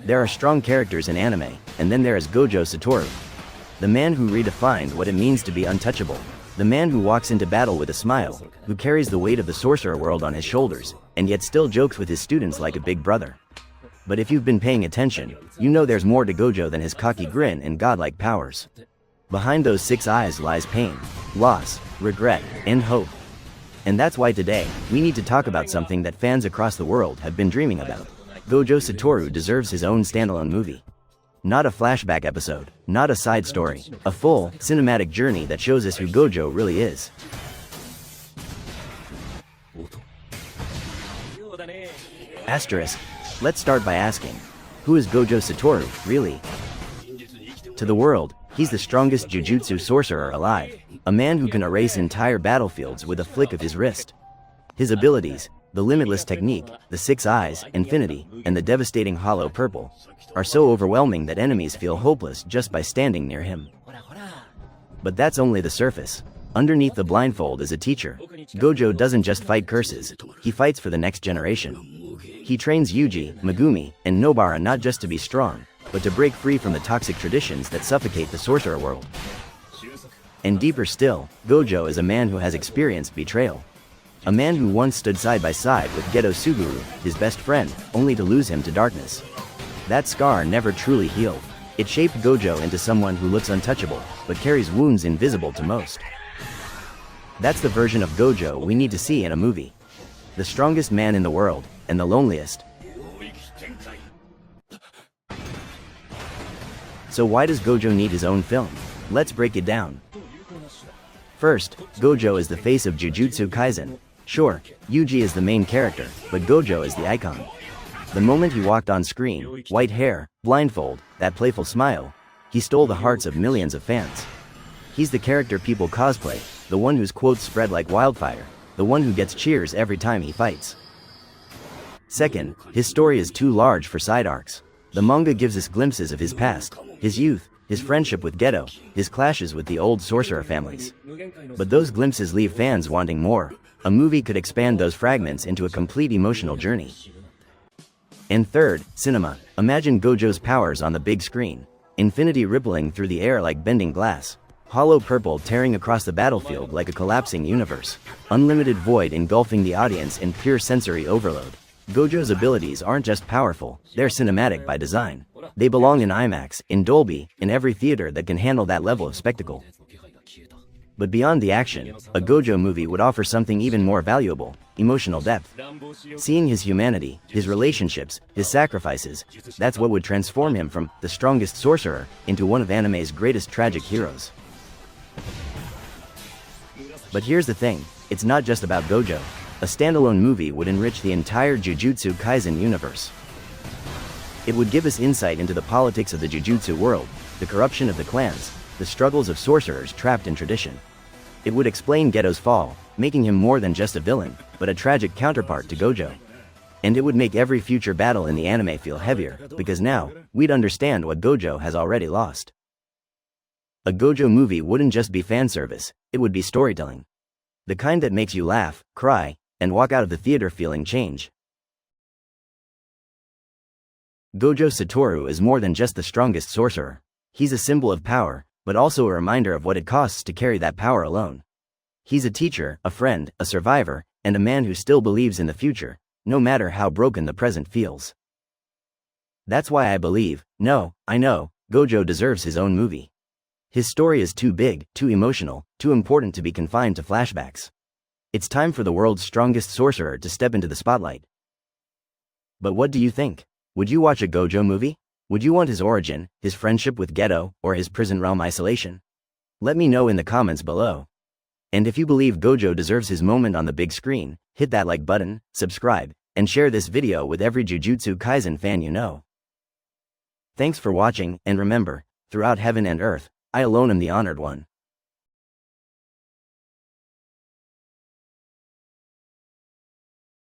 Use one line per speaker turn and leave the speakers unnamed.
There are strong characters in anime, and then there is Gojo Satoru. The man who redefined what it means to be untouchable. The man who walks into battle with a smile, who carries the weight of the sorcerer world on his shoulders, and yet still jokes with his students like a big brother. But if you've been paying attention, you know there's more to Gojo than his cocky grin and godlike powers. Behind those 6 eyes lies pain, loss, regret, and hope. And that's why today, we need to talk about something that fans across the world have been dreaming about. Gojo Satoru deserves his own standalone movie. Not a flashback episode, not a side story, a full, cinematic journey that shows us who Gojo really is. Asterisk. Let's start by asking, who is Gojo Satoru, really? To the world, he's the strongest jujutsu sorcerer alive, a man who can erase entire battlefields with a flick of his wrist. His abilities, the limitless technique, the 6 eyes, infinity, and the devastating hollow purple, are so overwhelming that enemies feel hopeless just by standing near him. But that's only the surface. Underneath the blindfold is a teacher. Gojo doesn't just fight curses, he fights for the next generation. He trains Yuji, Megumi, and Nobara not just to be strong, but to break free from the toxic traditions that suffocate the sorcerer world. And deeper still, Gojo is a man who has experienced betrayal. A man who once stood side by side with Geto Suguru, his best friend, only to lose him to darkness. That scar never truly healed. It shaped Gojo into someone who looks untouchable, but carries wounds invisible to most. That's the version of Gojo we need to see in a movie. The strongest man in the world, and the loneliest. So why does Gojo need his own film? Let's break it down. First, Gojo is the face of Jujutsu Kaisen. Sure, Yuji is the main character, but Gojo is the icon. The moment he walked on screen, white hair, blindfold, that playful smile, he stole the hearts of millions of fans. He's the character people cosplay, the one whose quotes spread like wildfire, the one who gets cheers every time he fights. Second, his story is too large for side arcs. The manga gives us glimpses of his past, his youth, his friendship with Geto, his clashes with the old sorcerer families. But those glimpses leave fans wanting more. A movie could expand those fragments into a complete emotional journey. And third, cinema. Imagine Gojo's powers on the big screen. Infinity rippling through the air like bending glass. Hollow purple tearing across the battlefield like a collapsing universe. Unlimited void engulfing the audience in pure sensory overload. Gojo's abilities aren't just powerful, they're cinematic by design. They belong in IMAX, in Dolby, in every theater that can handle that level of spectacle. But beyond the action, a Gojo movie would offer something even more valuable: emotional depth. Seeing his humanity, his relationships, his sacrifices, that's what would transform him from the strongest sorcerer into one of anime's greatest tragic heroes. But here's the thing, it's not just about Gojo. A standalone movie would enrich the entire Jujutsu Kaisen universe. It would give us insight into the politics of the Jujutsu world, the corruption of the clans, the struggles of sorcerers trapped in tradition. It would explain Geto's fall, making him more than just a villain, but a tragic counterpart to Gojo. And it would make every future battle in the anime feel heavier, because now, we'd understand what Gojo has already lost. A Gojo movie wouldn't just be fan service, it would be storytelling. The kind that makes you laugh, cry, and walk out of the theater feeling change. Gojo Satoru is more than just the strongest sorcerer. He's a symbol of power, but also a reminder of what it costs to carry that power alone. He's a teacher, a friend, a survivor, and a man who still believes in the future, no matter how broken the present feels. That's why I believe, I know, Gojo deserves his own movie. His story is too big, too emotional, too important to be confined to flashbacks. It's time for the world's strongest sorcerer to step into the spotlight. But what do you think? Would you watch a Gojo movie? Would you want his origin, his friendship with Geto, or his prison realm isolation? Let me know in the comments below. And if you believe Gojo deserves his moment on the big screen, hit that like button, subscribe, and share this video with every Jujutsu Kaisen fan you know. Thanks for watching, and remember, throughout heaven and earth, I alone am the honored one.